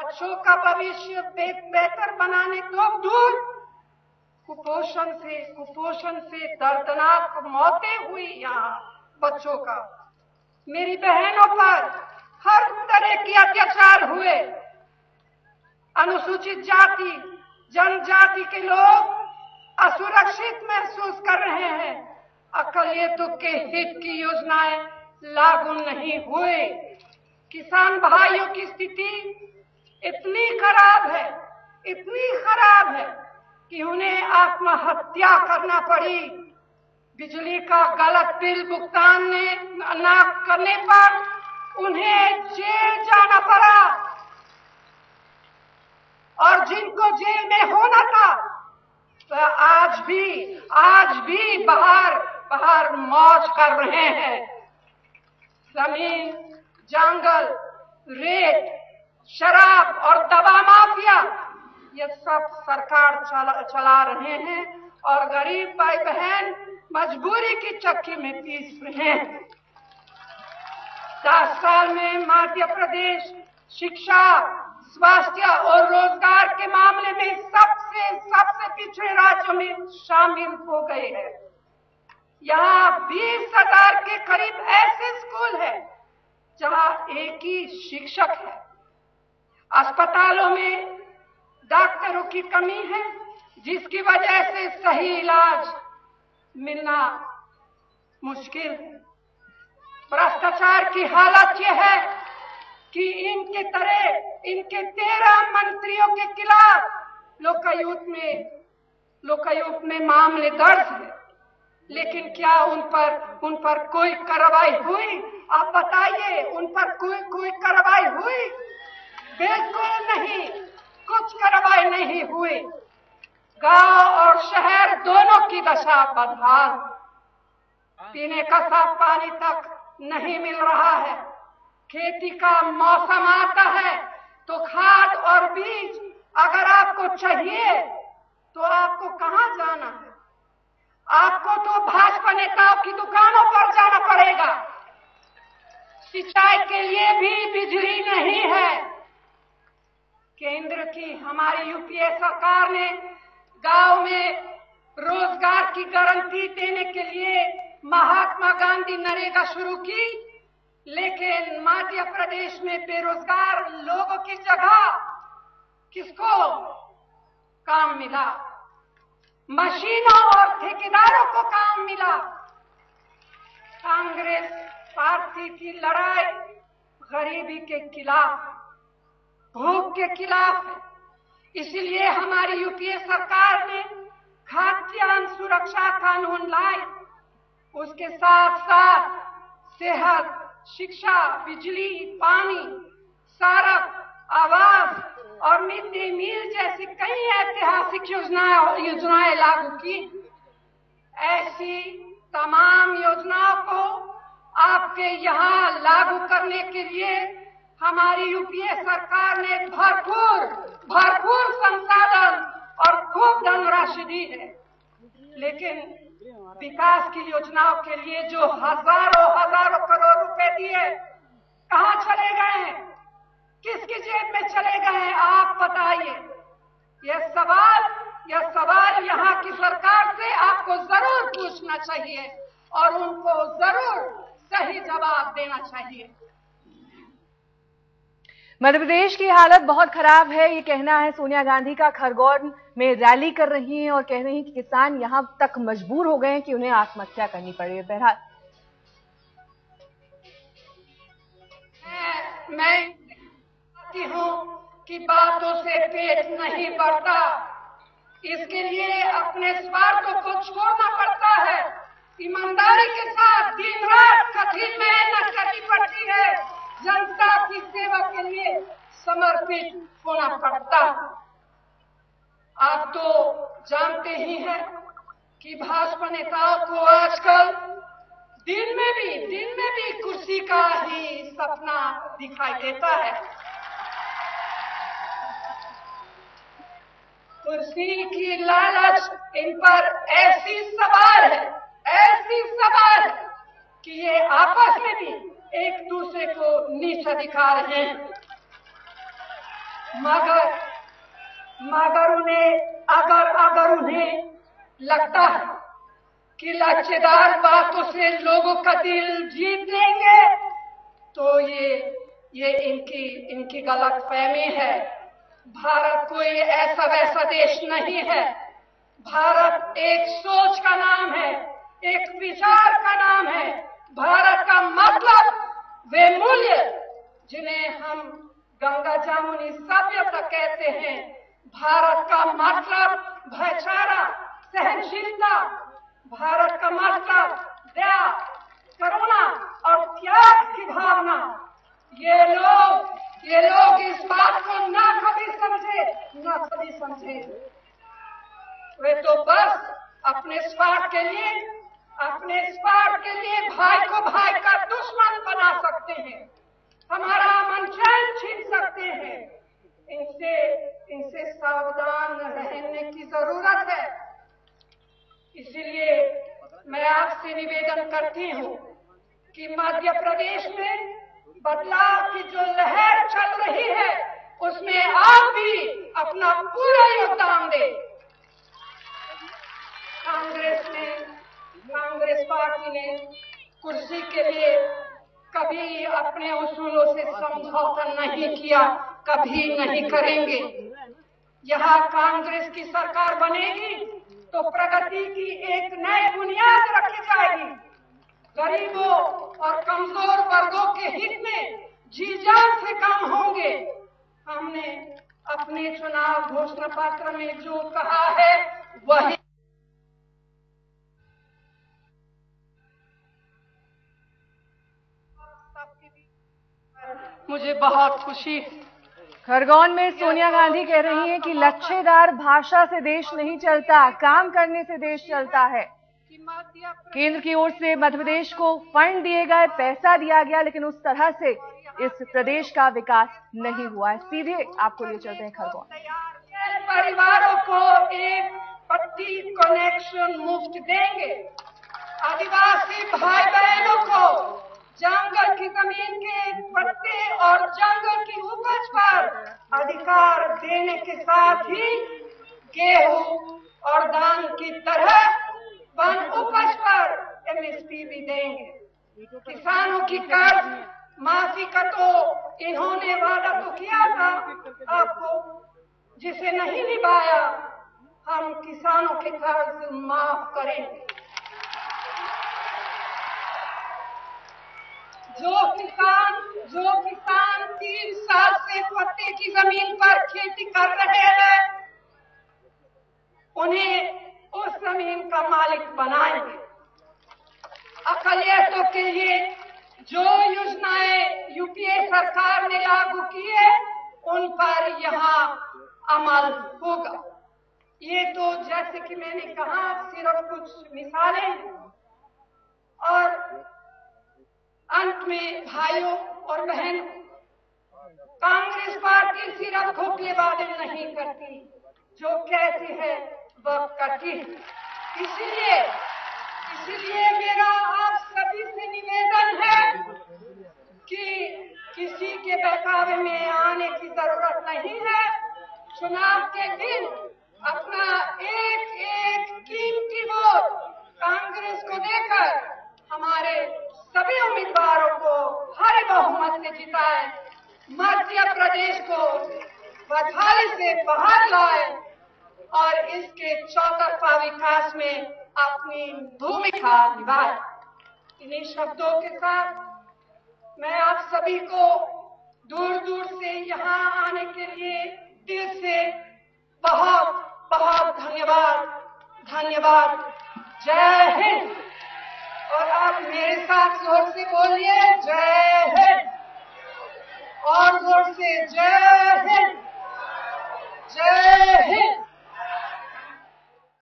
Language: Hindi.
बच्चों का भविष्य बेहतर बनाने तो दूर, कुपोषण से दर्दनाक मौतें हुई यहाँ बच्चों का। मेरी बहनों पर हर तरह के अत्याचार हुए। अनुसूचित जाति जनजाति के लोग असुरक्षित महसूस कर रहे हैं। अकलिए तुक्के हित की योजनाएं लागू नहीं हुए। किसान भाइयों की स्थिति इतनी खराब है कि उन्हें आत्महत्या करना पड़ी। बिजली का गलत बिल भुगतान न करने पर उन्हें जेल जाना पड़ा और जिनको जेल में होना था तो आज भी बाहर मौज कर रहे हैं। जमीन, जंगल, रेत, शराब और दवा माफिया ये सब सरकार चला रहे हैं और गरीब भाई बहन मजबूरी की चक्की में पीस रहे हैं। 10 साल में मध्य प्रदेश शिक्षा, स्वास्थ्य और रोजगार के मामले में सबसे पिछड़े राज्यों में शामिल हो गए हैं। यहाँ 20,000 के करीब ऐसे स्कूल हैं जहाँ एक ही शिक्षक है। अस्पतालों में डॉक्टरों की कमी है, जिसकी वजह से सही इलाज मिलना मुश्किल है। भ्रष्टाचार की हालत यह है कि इनके 13 मंत्रियों के खिलाफ लोकायुक्त में मामले दर्ज है, लेकिन क्या उन पर कोई कार्रवाई हुई? आप बताइए, उन पर कोई कार्रवाई हुई? बिल्कुल नहीं, कुछ कार्रवाई नहीं हुई। गांव और शहर दोनों की दशा बदहाल। पीने का साफ पानी तक नहीं मिल रहा है। खेती का मौसम आता है तो खाद और बीज अगर आपको चाहिए तो आपको कहां जाना है? आपको तो भाजपा नेताओं की दुकानों पर जाना पड़ेगा। सिंचाई के लिए भी बिजली नहीं है। केंद्र की हमारी यूपीए सरकार ने गांव में रोजगार की गारंटी देने के लिए महात्मा गांधी नरेगा शुरू की, लेकिन मध्य प्रदेश में बेरोजगार लोगों की जगह किसको काम मिला? मशीनों और ठेकेदारों को काम मिला। कांग्रेस पार्टी की लड़ाई गरीबी के खिलाफ, भूख के खिलाफ है। इसलिए हमारी यूपीए सरकार ने खाद्यान्न सुरक्षा कानून लाए। उसके साथ साथ सेहत, शिक्षा, बिजली, पानी, सड़क, आवास और मिड डे मील जैसी कई ऐतिहासिक योजनाएं लागू की। ऐसी तमाम योजनाओं को आपके यहाँ लागू करने के लिए हमारी यूपीए सरकार ने भरपूर संसाधन और खूब धनराशि दी है, लेकिन विकास की योजनाओं के लिए जो हजारों करोड़ रुपए दिए कहां चले गए हैं? किसकी जेब में चले गए हैं? आप बताइए। यह सवाल यहाँ की सरकार से आपको जरूर पूछना चाहिए और उनको जरूर सही जवाब देना चाहिए। मध्य प्रदेश की हालत बहुत खराब है, ये कहना है सोनिया गांधी का। खरगोन में रैली कर रही हैं और कह रही हैं कि किसान यहां तक मजबूर हो गए हैं कि उन्हें आत्महत्या करनी पड़ी। बहरहाल मैं कहती हूं कि बातों से पेट नहीं भरता, इसके लिए अपने स्वार्थों को छोड़ना पड़ता है। ईमानदारी के साथ दिन रात कठिन मेहनत करनी पड़ती है। जनता की सेवा के लिए समर्पित होना पड़ता। आप तो जानते ही हैं कि भाजपा नेताओं को आजकल दिन में भी कुर्सी का ही सपना दिखाई देता है। कुर्सी की लालच इन पर ऐसी सवार है कि ये आपस में भी एक दूसरे को नीचा दिखा रहे हैं। मगर अगर उन्हें लगता है कि लचीदार बातों से लोगों का दिल जीत लेंगे, तो ये इनकी गलतफहमी है। भारत कोई ऐसा वैसा देश नहीं है। भारत एक सोच का नाम है, एक विचार का नाम है। भारत का मतलब वे मूल्य जिन्हें हम गंगा जामुनी सभ्यता कहते हैं। भारत का मतलब भाईचारा, सहनशीलता। भारत का मतलब दया, करुणा और त्याग की भावना। ये लोग इस बात को ना कभी समझे। वे तो बस अपने स्वार्थ के लिए भाई को भाई का दुश्मन बना सकते हैं, हमारा अमन चैन छीन सकते हैं। इनसे सावधान रहने की जरूरत है। इसलिए मैं आपसे निवेदन करती हूँ कि मध्य प्रदेश में बदलाव की जो लहर चल रही है, उसमें आप भी अपना पूरा योगदान दें। कांग्रेस पार्टी ने कुर्सी के लिए कभी अपने उसूलों से समझौता नहीं किया, कभी नहीं करेंगे। यहाँ कांग्रेस की सरकार बनेगी तो प्रगति की एक नई बुनियाद रखी जाएगी। गरीबों और कमजोर वर्गों के हित में जी जान से काम होंगे। हमने अपने चुनाव घोषणा पत्र में जो कहा है वही मुझे बहुत खुशी है। खरगोन में सोनिया गांधी कह रही हैं कि लच्छेदार भाषा से देश नहीं चलता, काम करने से देश चलता है। केंद्र की ओर से मध्य प्रदेश को फंड दिए गए, पैसा दिया गया, लेकिन उस तरह से इस प्रदेश का विकास नहीं हुआ है। सीधे आपको ले चलते हैं खरगोन। परिवारों को एक पट्टी कनेक्शन मुफ्त देंगे। आदिवासी भाई बहनों को जंगल की जमीन के पट्टे और जंगल की उपज पर अधिकार देने के साथ ही गेहूं और धान की तरह वन उपज पर MSP भी देंगे। किसानों की कर्ज माफी का तो इन्होंने वादा तो किया था आपको, जिसे नहीं निभाया। हम किसानों के कर्ज माफ करेंगे। जो किसान 3 साल से पट्टे की जमीन पर खेती कर रहे हैं, उन्हें उस जमीन का मालिक बनाएंगे। अकलियतों के लिए जो योजनाएं यूपीए सरकार ने लागू की है, उन पर यहाँ अमल होगा। ये तो जैसे कि मैंने कहा सिर्फ कुछ मिसालें हैं। और अंत में भाइयों और बहनों, कांग्रेस पार्टी सिर्फ खोखले वादे नहीं करती, जो कहती है वह करती है। इसलिए मेरा आप सभी से निवेदन है कि किसी के बहकावे में आने की जरूरत नहीं है। चुनाव के दिन अपना एक कीमती वोट कांग्रेस को देकर हमारे सभी उम्मीदवारों को भारी बहुमत से जिताए, मध्य प्रदेश को बदहाली से बाहर लाए और इसके चौतरफा विकास में अपनी भूमिका निभाए। इन्हीं शब्दों के साथ मैं आप सभी को दूर दूर से यहाँ आने के लिए दिल से बहुत बहुत धन्यवाद। जय हिंद। और आप मेरे साथ जोर से बोलिए जय हिंद, और जोर से जय हिंद, जय हिंद।